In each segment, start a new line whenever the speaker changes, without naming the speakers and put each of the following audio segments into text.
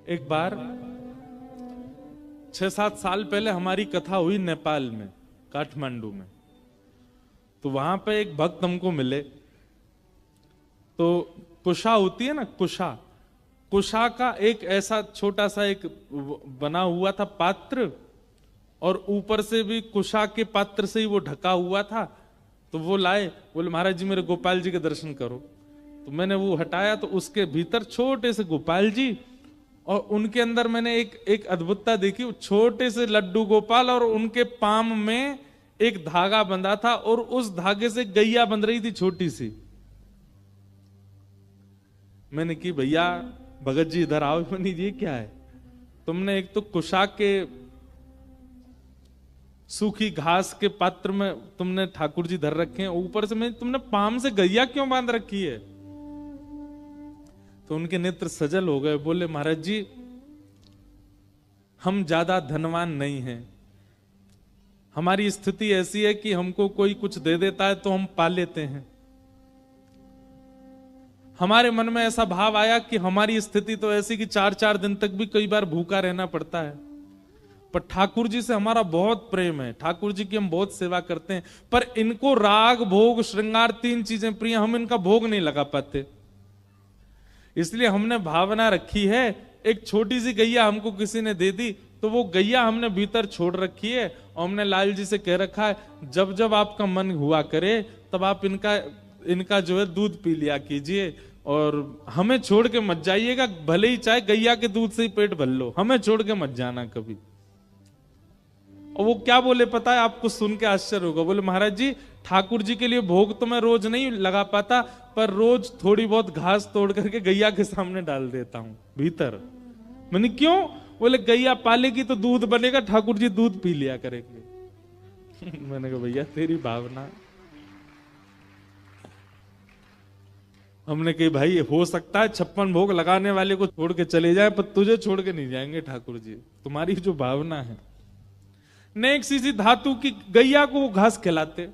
एक बार 6-7 साल पहले हमारी कथा हुई नेपाल में, काठमांडू में। तो वहां पे एक भक्त हमको मिले। तो कुशा होती है ना, कुशा का एक ऐसा छोटा सा एक बना हुआ था पात्र, और ऊपर से भी कुशा के पात्र से ही वो ढका हुआ था। तो वो लाए, बोले महाराज जी मेरे गोपाल जी के दर्शन करो। तो मैंने वो हटाया, तो उसके भीतर छोटे से गोपाल जी, और उनके अंदर मैंने एक अद्भुतता देखी। छोटे से लड्डू गोपाल, और उनके पाम में एक धागा बंधा था, और उस धागे से गैया बंध रही थी छोटी सी। मैंने की भैया भगत जी इधर आओ। मैंने ये क्या है? तुमने एक तो कुशा के सूखी घास के पात्र में तुमने ठाकुर जी धर रखे हैं, ऊपर से तुमने पाम से गैया क्यों बांध रखी है? तो उनके नेत्र सजल हो गए। बोले महाराज जी हम ज्यादा धनवान नहीं हैं, हमारी स्थिति ऐसी है कि हमको कोई कुछ दे देता है तो हम पा लेते हैं। हमारे मन में ऐसा भाव आया कि हमारी स्थिति तो ऐसी कि 4-4 दिन तक भी कई बार भूखा रहना पड़ता है, पर ठाकुर जी से हमारा बहुत प्रेम है, ठाकुर जी की हम बहुत सेवा करते हैं, पर इनको राग भोग श्रृंगार 3 चीजें प्रिय, हम इनका भोग नहीं लगा पाते। इसलिए हमने भावना रखी है, एक छोटी सी गैया हमको किसी ने दे दी, तो वो गैया हमने भीतर छोड़ रखी है, और हमने लाल जी से कह रखा है जब जब आपका मन हुआ करे तब आप इनका जो है दूध पी लिया कीजिए, और हमें छोड़ के मत जाइएगा, भले ही चाहे गैया के दूध से ही पेट भर लो, हमें छोड़ के मत जाना कभी। और वो क्या बोले पता है? आपको सुन के आश्चर्य होगा। बोले महाराज जी ठाकुर जी के लिए भोग तो मैं रोज नहीं लगा पाता, पर रोज थोड़ी बहुत घास तोड़ करके गैया के सामने डाल देता हूं भीतर। मैंने क्यों? बोले गैया पालेगी तो दूध बनेगा, ठाकुर जी दूध पी लिया करेंगे। मैंने कहा भैया तेरी भावना। हमने कही भाई हो सकता है 56 भोग लगाने वाले को छोड़ के चले जाए, पर तुझे छोड़ के नहीं जाएंगे ठाकुर जी, तुम्हारी जो भावना है। ने एक सी धातु की गैया को वो घास खिलाते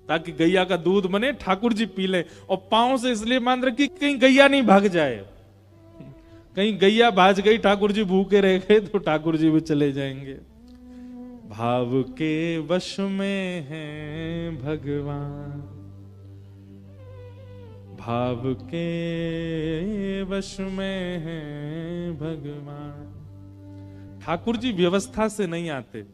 ताकि गैया का दूध बने, ठाकुर जी पी ले, और पांव से इसलिए बांध रखी कहीं गैया नहीं भाग जाए। कहीं गैया भाज गई, ठाकुर जी भूखे रह गए, तो ठाकुर जी भी चले जाएंगे। भाव के वश में है भगवान, भाव के वश में है भगवान। ठाकुर जी व्यवस्था से नहीं आते,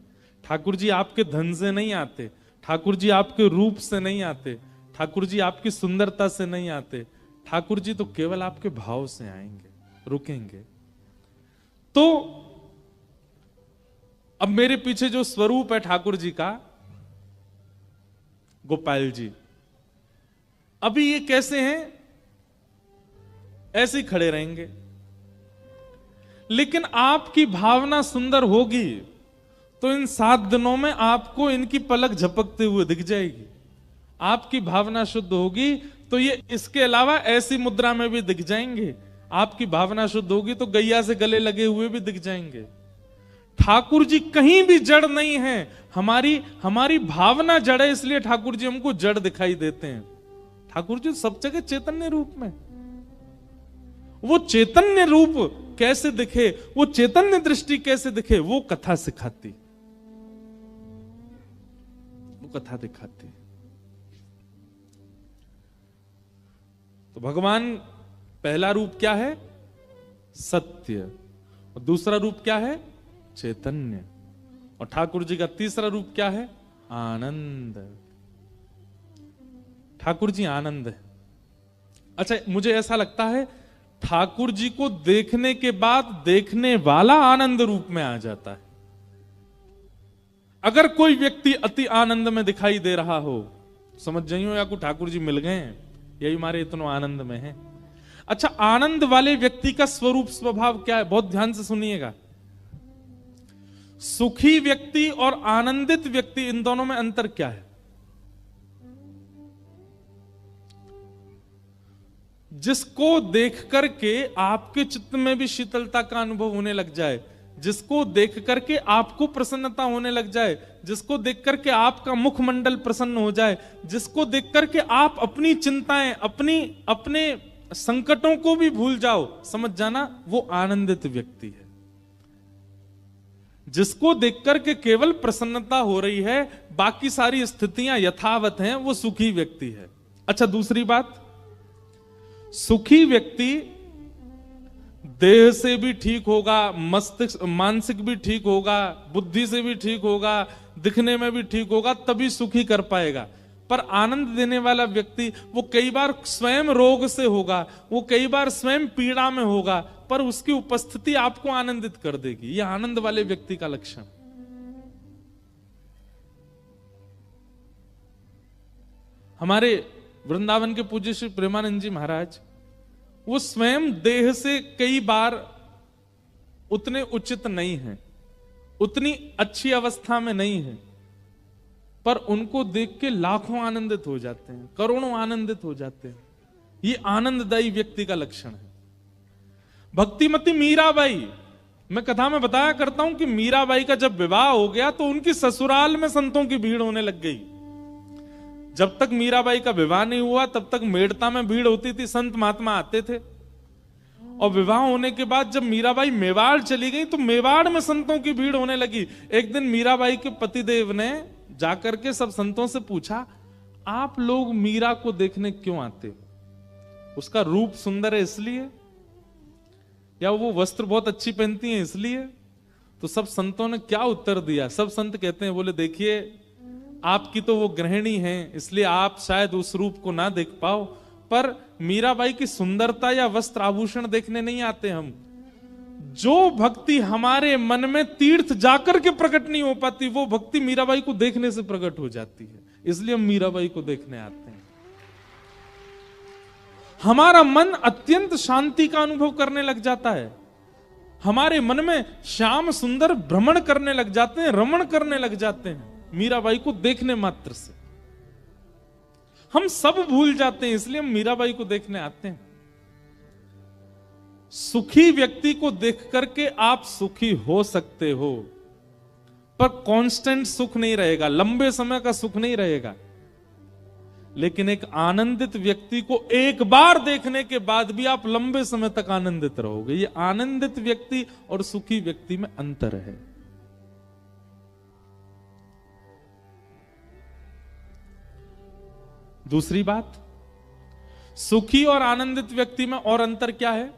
ठाकुर जी आपके धन से नहीं आते, ठाकुर जी आपके रूप से नहीं आते, ठाकुर जी आपकी सुंदरता से नहीं आते, ठाकुर जी तो केवल आपके भाव से आएंगे, रुकेंगे। तो अब मेरे पीछे जो स्वरूप है ठाकुर जी का, गोपाल जी, अभी ये कैसे हैं? ऐसे ही खड़े रहेंगे, लेकिन आपकी भावना सुंदर होगी तो इन 7 दिनों में आपको इनकी पलक झपकते हुए दिख जाएगी। आपकी भावना शुद्ध होगी तो ये इसके अलावा ऐसी मुद्रा में भी दिख जाएंगे। आपकी भावना शुद्ध होगी तो गैया से गले लगे हुए भी दिख जाएंगे। ठाकुर जी कहीं भी जड़ नहीं है, हमारी भावना जड़ है, इसलिए ठाकुर जी हमको जड़ दिखाई देते हैं। ठाकुर जी सब जगह चैतन्य रूप में। वो चैतन्य रूप कैसे दिखे, वो चैतन्य दृष्टि कैसे दिखे, वो कथा सिखाती, वो कथा दिखाती। तो भगवान पहला रूप क्या है? सत्य। और दूसरा रूप क्या है? चैतन्य। और ठाकुर जी का तीसरा रूप क्या है? आनंद। ठाकुर जी आनंद है। अच्छा, मुझे ऐसा लगता है ठाकुर जी को देखने के बाद देखने वाला आनंद रूप में आ जाता है। अगर कोई व्यक्ति अति आनंद में दिखाई दे रहा हो, समझ जाइयो या को ठाकुर जी मिल गए हैं, यही हमारे इतना आनंद में है। अच्छा, आनंद वाले व्यक्ति का स्वरूप स्वभाव क्या है? बहुत ध्यान से सुनिएगा। सुखी व्यक्ति और आनंदित व्यक्ति, इन दोनों में अंतर क्या है? जिसको देख करके आपके चित्त में भी शीतलता का अनुभव होने लग जाए, जिसको देख करके आपको प्रसन्नता होने लग जाए, जिसको देख करके आपका मुखमंडल प्रसन्न हो जाए, जिसको देख करके आप अपनी चिंताएं, अपने संकटों को भी भूल जाओ, समझ जाना वो आनंदित व्यक्ति है। जिसको देखकर के केवल प्रसन्नता हो रही है, बाकी सारी स्थितियां यथावत हैं, वो सुखी व्यक्ति है। अच्छा, दूसरी बात, सुखी व्यक्ति देह से भी ठीक होगा, मस्तिष्क मानसिक भी ठीक होगा, बुद्धि से भी ठीक होगा, दिखने में भी ठीक होगा, तभी सुखी कर पाएगा। पर आनंद देने वाला व्यक्ति वो कई बार स्वयं रोग से होगा, वो कई बार स्वयं पीड़ा में होगा, पर उसकी उपस्थिति आपको आनंदित कर देगी। यह आनंद वाले व्यक्ति का लक्षण। हमारे वृंदावन के पूज्य श्री प्रेमानंद जी महाराज, वो स्वयं देह से कई बार उतने उचित नहीं है, उतनी अच्छी अवस्था में नहीं है, पर उनको देख के लाखों आनंदित हो जाते हैं, करोड़ों आनंदित हो जाते हैं। ये आनंददायी व्यक्ति का लक्षण है। भक्तिमती मीराबाई, मैं कथा में बताया करता हूं कि मीराबाई का जब विवाह हो गया तो उनकी ससुराल में संतों की भीड़ होने लग गई। जब तक मीराबाई का विवाह नहीं हुआ तब तक मेड़ता में भीड़ होती थी, संत महात्मा आते थे। और विवाह होने के बाद जब मीराबाई मेवाड़ चली गई तो मेवाड़ में संतों की भीड़ होने लगी। एक दिन मीराबाई के पतिदेव ने जाकर के सब संतों से पूछा, आप लोग मीरा को देखने क्यों आते हो? उसका रूप सुंदर है इसलिए, या वो वस्त्र बहुत अच्छी पहनती हैं इसलिए? तो सब संतों ने क्या उत्तर दिया? सब संत कहते हैं, बोले देखिए आपकी तो वो गृहिणी है इसलिए आप शायद उस रूप को ना देख पाओ, पर मीराबाई की सुंदरता या वस्त्र आभूषण देखने नहीं आते हम। जो भक्ति हमारे मन में तीर्थ जाकर के प्रकट नहीं हो पाती, वो भक्ति मीराबाई को देखने से प्रकट हो जाती है, इसलिए हम मीराबाई को देखने आते हैं। हमारा मन अत्यंत शांति का अनुभव करने लग जाता है, हमारे मन में श्याम सुंदर भ्रमण करने लग जाते हैं, रमण करने लग जाते हैं मीराबाई को देखने मात्र से। हम सब भूल जाते हैं, इसलिए हम मीराबाई को देखने आते हैं। सुखी व्यक्ति को देख करके आप सुखी हो सकते हो, पर कांस्टेंट सुख नहीं रहेगा, लंबे समय का सुख नहीं रहेगा। लेकिन एक आनंदित व्यक्ति को एक बार देखने के बाद भी आप लंबे समय तक आनंदित रहोगे। ये आनंदित व्यक्ति और सुखी व्यक्ति में अंतर है। दूसरी बात, सुखी और आनंदित व्यक्ति में और अंतर क्या है?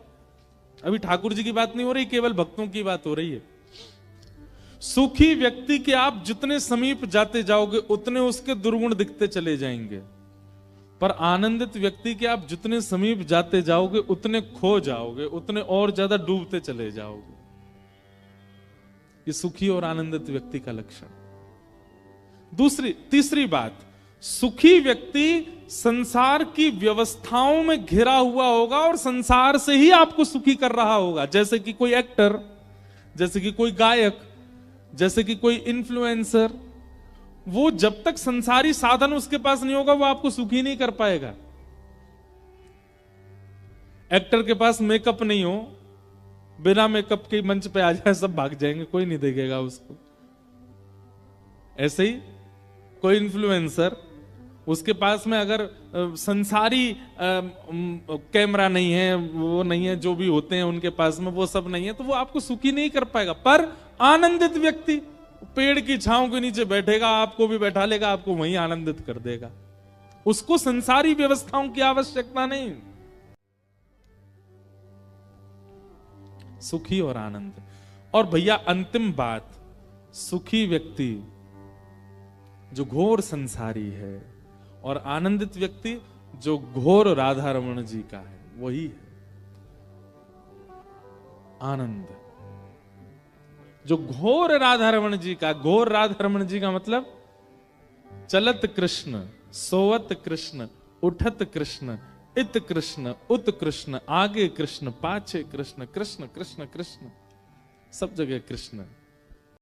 अभी ठाकुर जी की बात नहीं हो रही, केवल भक्तों की बात हो रही है। सुखी व्यक्ति के आप जितने समीप जाते जाओगे उतने उसके दुर्गुण दिखते चले जाएंगे, पर आनंदित व्यक्ति के आप जितने समीप जाते जाओगे उतने खो जाओगे, उतने और ज्यादा डूबते चले जाओगे। ये सुखी और आनंदित व्यक्ति का लक्षण। तीसरी बात, सुखी व्यक्ति संसार की व्यवस्थाओं में घिरा हुआ होगा और संसार से ही आपको सुखी कर रहा होगा। जैसे कि कोई एक्टर, जैसे कि कोई गायक, जैसे कि कोई इन्फ्लुएंसर, वो जब तक संसारी साधन उसके पास नहीं होगा वो आपको सुखी नहीं कर पाएगा। एक्टर के पास मेकअप नहीं हो, बिना मेकअप के मंच पे आ जाए सब भाग जाएंगे, कोई नहीं देखेगा उसको। ऐसे ही कोई इन्फ्लुएंसर, उसके पास में अगर संसारी कैमरा नहीं है, वो नहीं है, जो भी होते हैं उनके पास में वो सब नहीं है, तो वो आपको सुखी नहीं कर पाएगा। पर आनंदित व्यक्ति पेड़ की छांव के नीचे बैठेगा, आपको भी बैठा लेगा, आपको वहीं आनंदित कर देगा। उसको संसारी व्यवस्थाओं की आवश्यकता नहीं। सुखी और आनंद। और भैया अंतिम बात, सुखी व्यक्ति जो घोर संसारी है और आनंदित व्यक्ति जो घोर राधा रमण जी का है, वही है आनंद। जो घोर राधा रमण जी का, घोर राधा रमण जी का मतलब चलत कृष्ण, सोवत कृष्ण, उठत कृष्ण, इत कृष्ण, उत कृष्ण, आगे कृष्ण, पाछे कृष्ण, कृष्ण कृष्ण कृष्ण, सब जगह कृष्ण।